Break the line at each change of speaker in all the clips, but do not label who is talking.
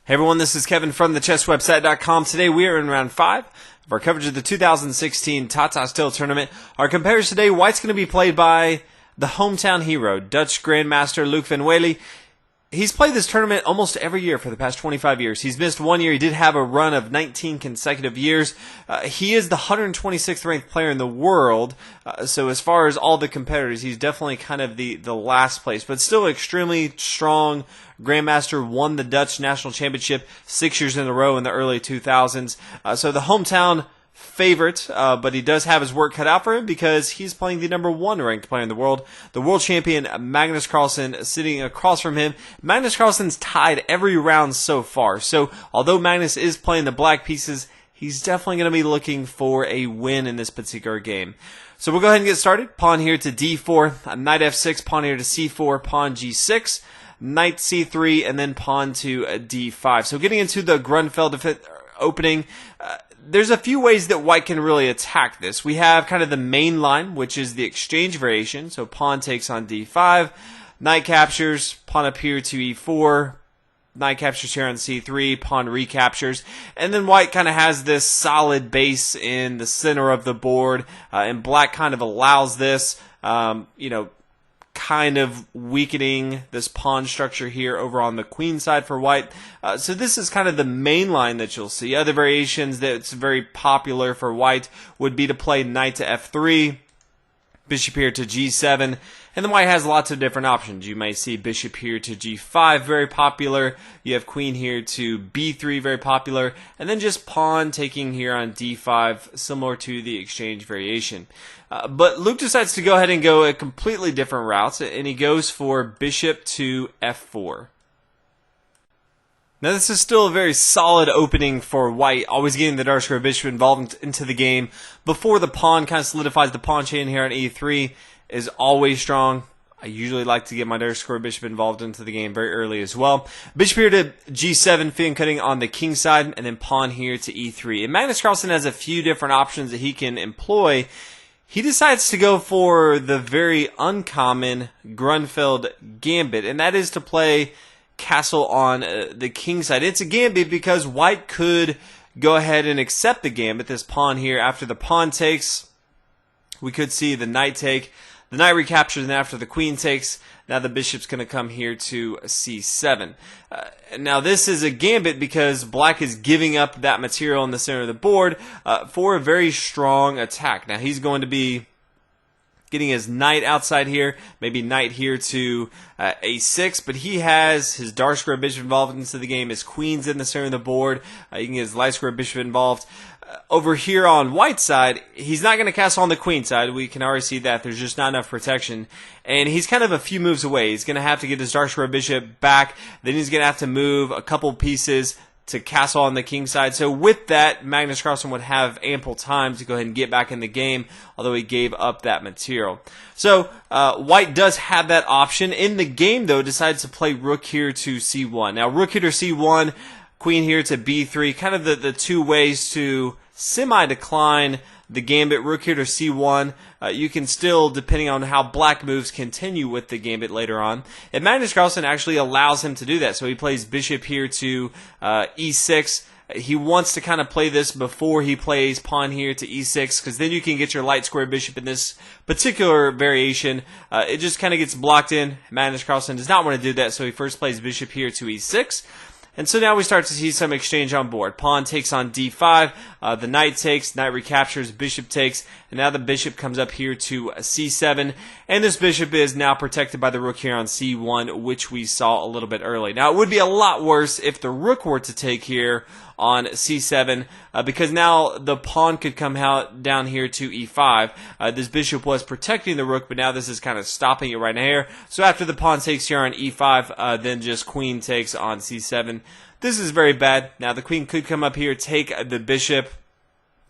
Hey everyone, this is Kevin from thechesswebsite.com. Today we are in round 5 of our coverage of the 2016 Tata Steel Tournament. Our competitors today, White's going to be played by the hometown hero, Dutch Grandmaster Luc van Wely. He's played this tournament almost every year for the past 25 years. He's missed 1 year. He did have a run of 19 consecutive years. He is the 126th ranked player in the world. So as far as all the competitors, he's definitely kind of the last place, but still extremely strong. Grandmaster won the Dutch national championship 6 years in a row in the early 2000s. So the hometown favorite, but he does have his work cut out for him because he's playing the number 1 ranked player in the world, the world champion Magnus Carlsen, sitting across from him. Magnus Carlsen's tied every round so far, so although Magnus is playing the black pieces, he's definitely going to be looking for a win in this particular game. So we'll go ahead and get started. Pawn here to d4, knight f6, pawn here to c4, pawn g6, knight c3, and then pawn to d5. So getting into the Grunfeld opening, there's a few ways that White can really attack this. We have kind of the main line, which is the exchange variation. So pawn takes on d5, knight captures, pawn up here to e4, knight captures here on c3, pawn recaptures, and then White kind of has this solid base in the center of the board, and Black kind of allows this, kind of weakening this pawn structure here over on the queen side for White. So this is kind of the main line that you'll see. Other variations that's very popular for White would be to play knight to f3, bishop here to g7, and then White has lots of different options. You may see bishop here to g5, very popular. You have queen here to b3, very popular, and then just pawn taking here on d5, similar to the exchange variation. But Luke decides to go ahead and go a completely different route, and he goes for bishop to f4. Now this is still a very solid opening for White, always getting the dark square bishop involved into the game before the pawn kind of solidifies the pawn chain here on e3 is always strong. I usually like to get my dark square bishop involved into the game very early as well. Bishop here to g7, fin cutting on the king side, and then pawn here to e3. And Magnus Carlsen has a few different options that he can employ. He decides to go for the very uncommon Grunfeld gambit, and that is to play castle on the king side. It's a gambit because White could go ahead and accept the gambit, this pawn here. After the pawn takes, we could see the knight take, the knight recaptures, and after the queen takes, now the bishop's going to come here to c7. Now this is a gambit because Black is giving up that material in the center of the board for a very strong attack. Now he's going to be getting his knight outside here, maybe knight here to a6, but he has his dark square bishop involved into the game. His queen's in the center of the board. You can get his light square bishop involved. Over here on White's side, he's not going to castle on the queen side. We can already see that. There's just not enough protection. And he's kind of a few moves away. He's going to have to get his dark square bishop back. Then he's going to have to move a couple pieces to castle on the king side. So with that, Magnus Carlsen would have ample time to go ahead and get back in the game, although he gave up that material. So White does have that option. In the game, though, decides to play rook here to c1. Now, rook here to c1, queen here to b3, kind of the two ways to semi-decline the gambit. Rook here to c1. You can still, depending on how Black moves, continue with the gambit later on. And Magnus Carlsen actually allows him to do that. So he plays bishop here to e6. He wants to kind of play this before he plays pawn here to e6, because then you can get your light square bishop in this particular variation. It just kind of gets blocked in. Magnus Carlsen does not want to do that, so he first plays bishop here to e6. And so now we start to see some exchange on board. Pawn takes on d5, the knight takes, knight recaptures, bishop takes, and now the bishop comes up here to c7, and this bishop is now protected by the rook here on c1, which we saw a little bit early. Now it would be a lot worse if the rook were to take here on c7, because now the pawn could come out down here to e5. This bishop was protecting the rook, but now this is kind of stopping it right here. So after the pawn takes here on e5, then just queen takes on c7. This is very bad. Now the queen could come up here, take the bishop,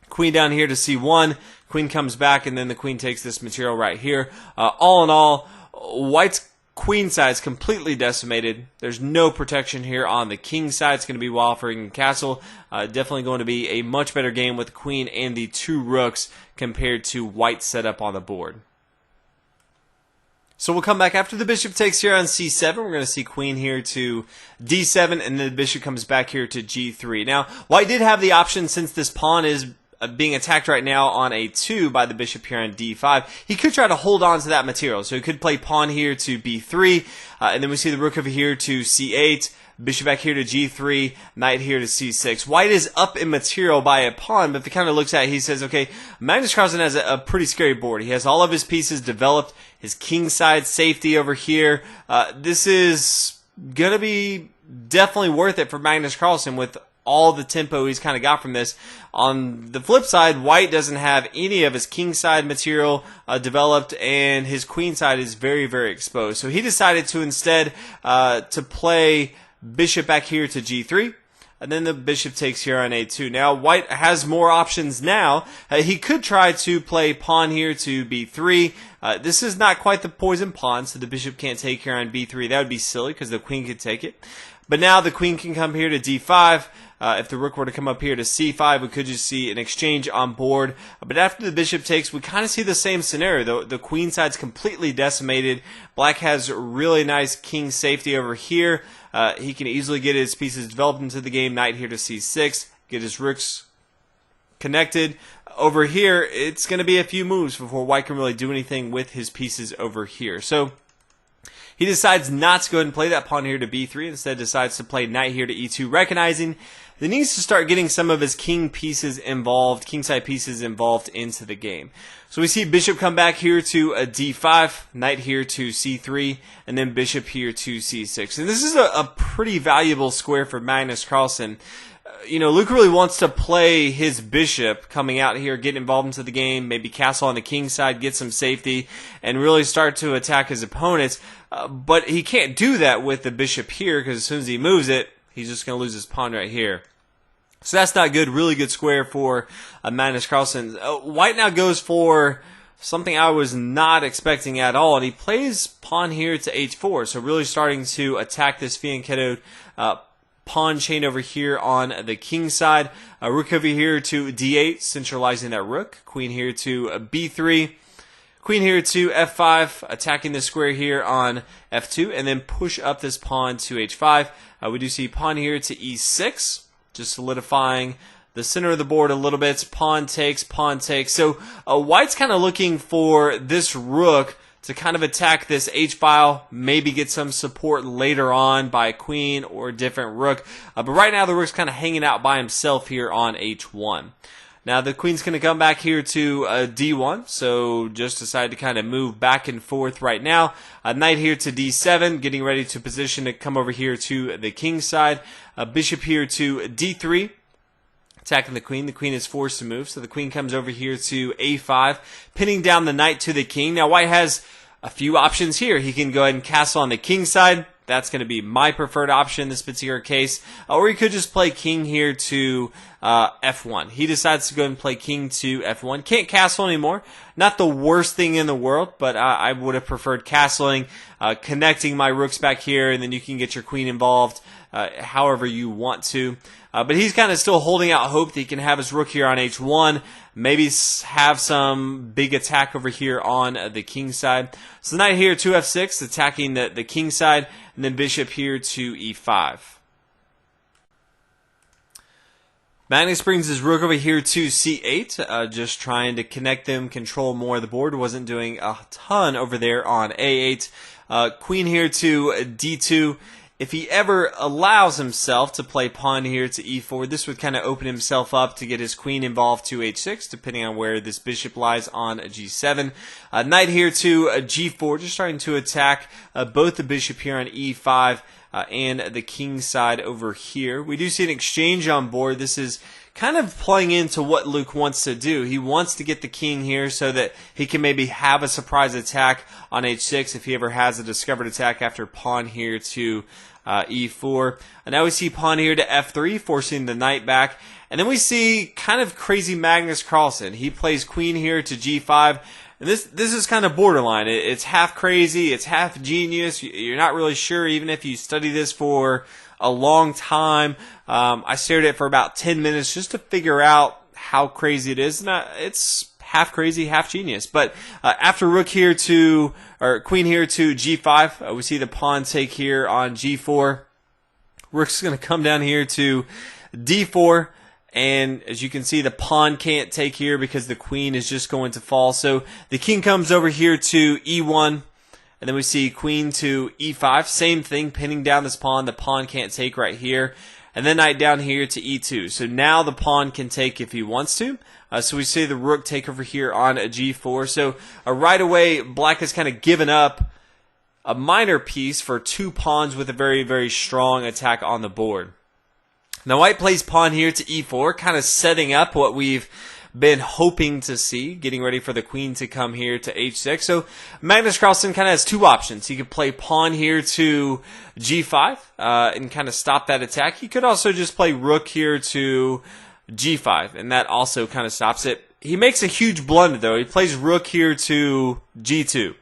queen down here to c1, queen comes back, and then the queen takes this material right here. All in all, White's queen side is completely decimated. There's no protection here on the king side. It's going to be Wahlford Castle. Definitely going to be a much better game with the queen and the two rooks compared to White's setup on the board. So we'll come back after the bishop takes here on c7. We're going to see queen here to d7, and then the bishop comes back here to g3. Now, white did have the option, since this pawn is being attacked right now on a2 by the bishop here on d5. He could try to hold on to that material. So he could play pawn here to b3, and then we see the rook over here to c8, bishop back here to g3, knight here to c6. White is up in material by a pawn, but if he kind of looks at it, he says, okay, Magnus Carlsen has a pretty scary board. He has all of his pieces developed, his king side safety over here. This is going to be definitely worth it for Magnus Carlsen with all the tempo he's kind of got from this. On the flip side, white doesn't have any of his king side material developed, and his queen side is very, very exposed. So he decided to instead to play bishop back here to g3, and then the bishop takes here on a2. Now, white has more options now. He could try to play pawn here to b3. This is not quite the poison pawn, so the bishop can't take here on b3. That would be silly because the queen could take it. But now the queen can come here to d5. If the rook were to come up here to c5, we could just see an exchange on board. But after the bishop takes, we kind of see the same scenario. The queen side's completely decimated. Black has really nice king safety over here. He can easily get his pieces developed into the game. Knight here to c6, get his rooks connected. Over here, it's going to be a few moves before white can really do anything with his pieces over here. So he decides not to go ahead and play that pawn here to b3. Instead, decides to play knight here to e2, recognizing that he needs to start getting some of his king pieces involved, kingside pieces involved into the game. So we see bishop come back here to a d5, knight here to c3, and then bishop here to c6. And this is a pretty valuable square for Magnus Carlsen. You know, Luke really wants to play his bishop coming out here, get involved into the game, maybe castle on the king side, get some safety, and really start to attack his opponents. But he can't do that with the bishop here, because as soon as he moves it, he's just going to lose his pawn right here. So that's not good. Really good square for Magnus Carlsen. White now goes for something I was not expecting at all, and he plays pawn here to h4. So really starting to attack this fianchettoed pawn chain over here on the king side. Rook over here to d8, centralizing that rook. Queen here to b3. Queen here to f5, attacking the square here on f2, and then push up this pawn to h5. We do see pawn here to e6, just solidifying the center of the board a little bit. Pawn takes, pawn takes. So white's kind of looking for this rook to kind of attack this h-file, maybe get some support later on by a queen or a different rook. But right now the rook's kind of hanging out by himself here on h1. Now the queen's going to come back here to d1, so just decided to kind of move back and forth right now. Knight here to d7, getting ready to position to come over here to the king side. Bishop here to d3, attacking the queen. The queen is forced to move, so the queen comes over here to a5, pinning down the knight to the king. Now white has a few options here. He can go ahead and castle on the king side. That's going to be my preferred option in this particular case. Or he could just play king here to f1. He decides to go and play king to f1. Can't castle anymore. Not the worst thing in the world, but I would have preferred castling, connecting my rooks back here, and then you can get your queen involved however you want to. But he's kind of still holding out hope that he can have his rook here on h1, maybe have some big attack over here on the king side. So knight here to f6, attacking the king side, and then bishop here to e5. Magnus brings his rook over here to c8, just trying to connect them, control more of the board. Wasn't doing a ton over there on a8. Queen here to d2. If he ever allows himself to play pawn here to e4, this would kind of open himself up to get his queen involved to h6, depending on where this bishop lies on g7. Knight here to g4, just starting to attack both the bishop here on e5 and the king side over here. We do see an exchange on board. This is kind of playing into what Luke wants to do. He wants to get the king here so that he can maybe have a surprise attack on h6 if he ever has a discovered attack after pawn here to e4. And now we see pawn here to f3, forcing the knight back. And then we see kind of crazy Magnus Carlsen. He plays queen here to g5. And this is kind of borderline. It's half crazy, it's half genius. You're not really sure, even if you study this for a long time. I stared at it for about 10 minutes just to figure out how crazy it is. And it's half crazy, half genius. But after rook here to, or queen here to g5, we see the pawn take here on g4. Rook's going to come down here to d4. And as you can see, the pawn can't take here because the queen is just going to fall. So the king comes over here to e1. And then we see queen to e5. Same thing, pinning down this pawn. The pawn can't take right here. And then knight down here to e2. So now the pawn can take if he wants to. So we see the rook take over here on a g4. So right away, black has kind of given up a minor piece for two pawns with a very, very strong attack on the board. Now white plays pawn here to e4, kind of setting up what we've been hoping to see, getting ready for the queen to come here to h6. So Magnus Carlsen kind of has two options. He could play pawn here to g5 and kind of stop that attack. He could also just play rook here to g5, and that also kind of stops it. He makes a huge blunder, though. He plays rook here to g2.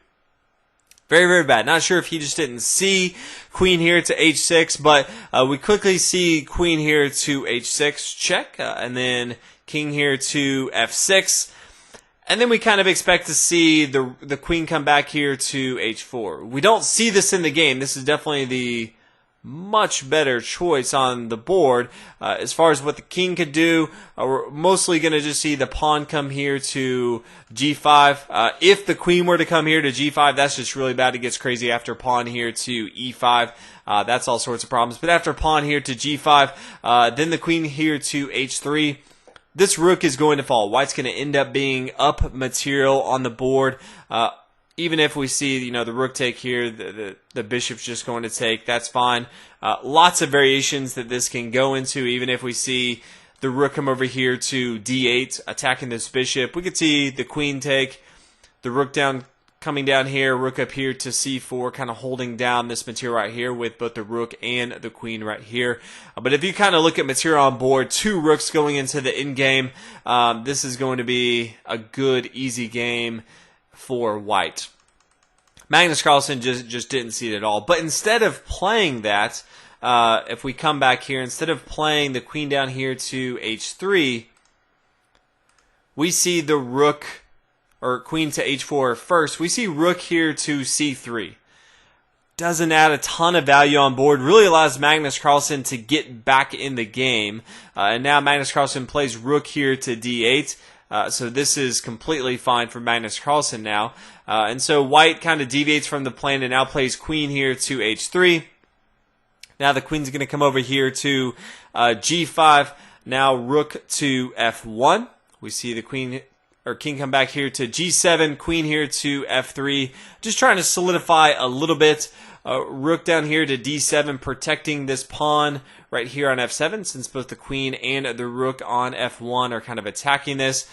Very, very bad. Not sure if he just didn't see queen here to h6, but we quickly see queen here to h6, check, and then king here to f6. And then we kind of expect to see the queen come back here to h4. We don't see this in the game. This is definitely the much better choice on the board. As far as what the king could do, we're mostly going to just see the pawn come here to g5. If the queen were to come here to g5, that's just really bad. It gets crazy after pawn here to e5. That's all sorts of problems. But after pawn here to g5, then the queen here to h3. This rook is going to fall. White's going to end up being up material on the board. Even if we see, the rook take here, the bishop's just going to take, that's fine. Lots of variations that this can go into, even if we see the rook come over here to d8, attacking this bishop. We could see the queen take, the rook coming down here, rook up here to c4, kind of holding down this material right here with both the rook and the queen right here. But if you kind of look at material on board, two rooks going into the endgame, this is going to be a good, easy game for white. Magnus Carlsen just didn't see it at all. But instead of playing that, if we come back here, instead of playing the queen down here to h3, we see the rook, or queen to h4 first. We see rook here to c3. Doesn't add a ton of value on board. Really allows Magnus Carlsen to get back in the game. And now Magnus Carlsen plays rook here to d8. So this is completely fine for Magnus Carlsen now. And so white kind of deviates from the plan and now plays queen here to h3. Now the queen's going to come over here to g5. Now rook to f1. We see the queen or king come back here to g7. Queen here to f3. Just trying to solidify a little bit. Rook down here to d7, protecting this pawn right here on f7, since both the queen and the rook on f1 are kind of attacking this.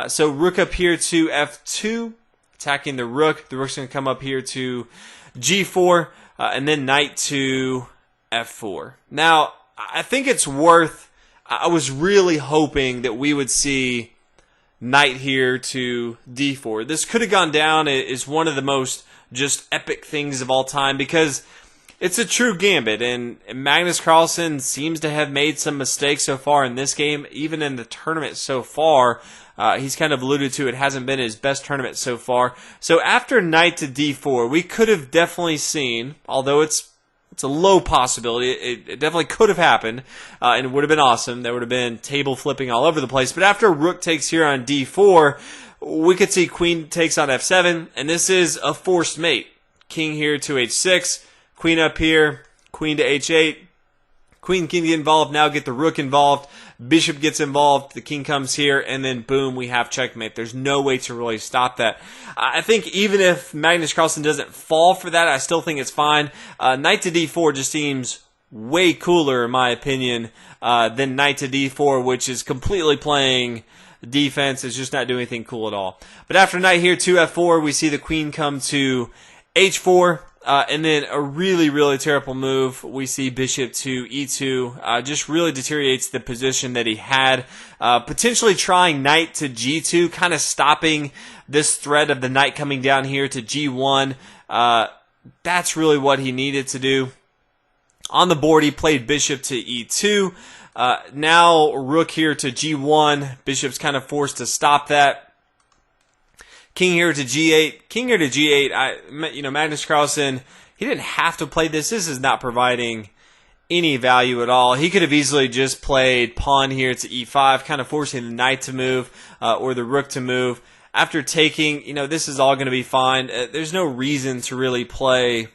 So rook up here to f2, attacking the rook. The rook's going to come up here to g4, and then knight to f4. Now, I think it's worth, I was really hoping that we would see knight here to d4. This could have gone down as one of the most just epic things of all time, because it's a true gambit, and Magnus Carlsen seems to have made some mistakes so far in this game. Even in the tournament so far, he's kind of alluded to it hasn't been his best tournament so far. So after knight to d4, we could have definitely seen, although it's a low possibility, it definitely could have happened, and it would have been awesome. There would have been table flipping all over the place. But after rook takes here on d4, we could see queen takes on f7, and this is a forced mate. King here to h6, queen up here, queen to h8. Queen can get involved, now get the rook involved. Bishop gets involved, the king comes here, and then boom, we have checkmate. There's no way to really stop that. I think even if Magnus Carlsen doesn't fall for that, I still think it's fine. Knight to d4 just seems way cooler, in my opinion, than knight to d4, which is completely playing defense. It's just not doing anything cool at all. But after knight here to f4, we see the queen come to h4. And then a really, really terrible move. We see bishop to e2. Just really deteriorates the position that he had. Potentially trying knight to g2, kind of stopping this threat of the knight coming down here to g1. That's really what he needed to do. On the board, he played bishop to e2. Now rook here to g1. Bishop's kind of forced to stop that. King here to G8. King here to G8. Magnus Carlsen, he didn't have to play this. This is not providing any value at all. He could have easily just played pawn here to E5, kind of forcing the knight to move or the rook to move. After taking, this is all going to be fine. There's no reason to really play,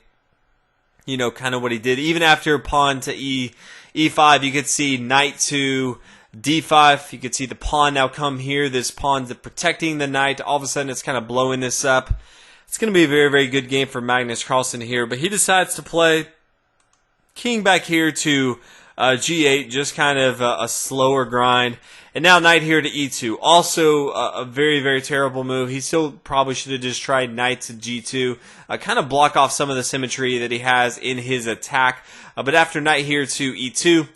kind of what he did. Even after pawn to E5, you could see knight to D5. You could see the pawn now come here. This pawn's protecting the knight. All of a sudden, it's kind of blowing this up. It's going to be a very, very good game for Magnus Carlsen here, but he decides to play king back here to G8, just kind of a slower grind. And now knight here to E2. Also a very, very terrible move. He still probably should have just tried knight to G2. Kind of block off some of the symmetry that he has in his attack. But after knight here to E2,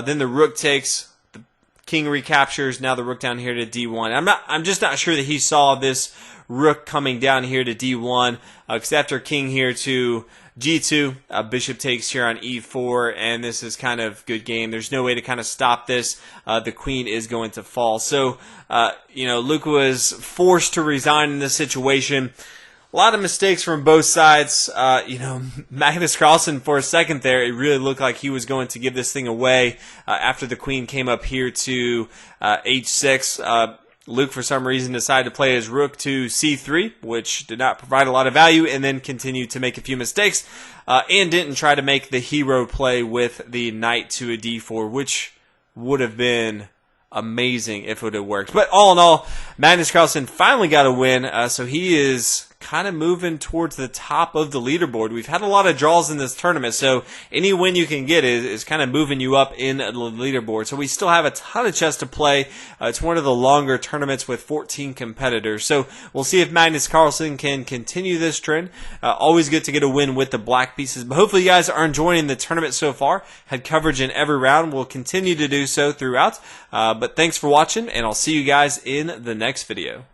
then the rook takes. The king recaptures. Now the rook down here to D1. I'm just not sure that he saw this rook coming down here to D1. Because after king here to G2, bishop takes here on E4, and this is kind of good game. There's no way to kind of stop this. The queen is going to fall. So, Luke was forced to resign in this situation. A lot of mistakes from both sides. Magnus Carlsen, for a second there, it really looked like he was going to give this thing away after the queen came up here to H6. Luke, for some reason, decided to play his rook to C3, which did not provide a lot of value, and then continued to make a few mistakes, and didn't try to make the hero play with the knight to a D4, which would have been amazing if it would have worked. But all in all, Magnus Carlsen finally got a win, so he is kind of moving towards the top of the leaderboard. We've had a lot of draws in this tournament, so any win you can get is kind of moving you up in the leaderboard. So we still have a ton of chess to play. It's one of the longer tournaments with 14 competitors. So we'll see if Magnus Carlsen can continue this trend. Always good to get a win with the black pieces. But hopefully you guys are enjoying the tournament so far. Had coverage in every round. We'll continue to do so throughout. But thanks for watching, and I'll see you guys in the next video.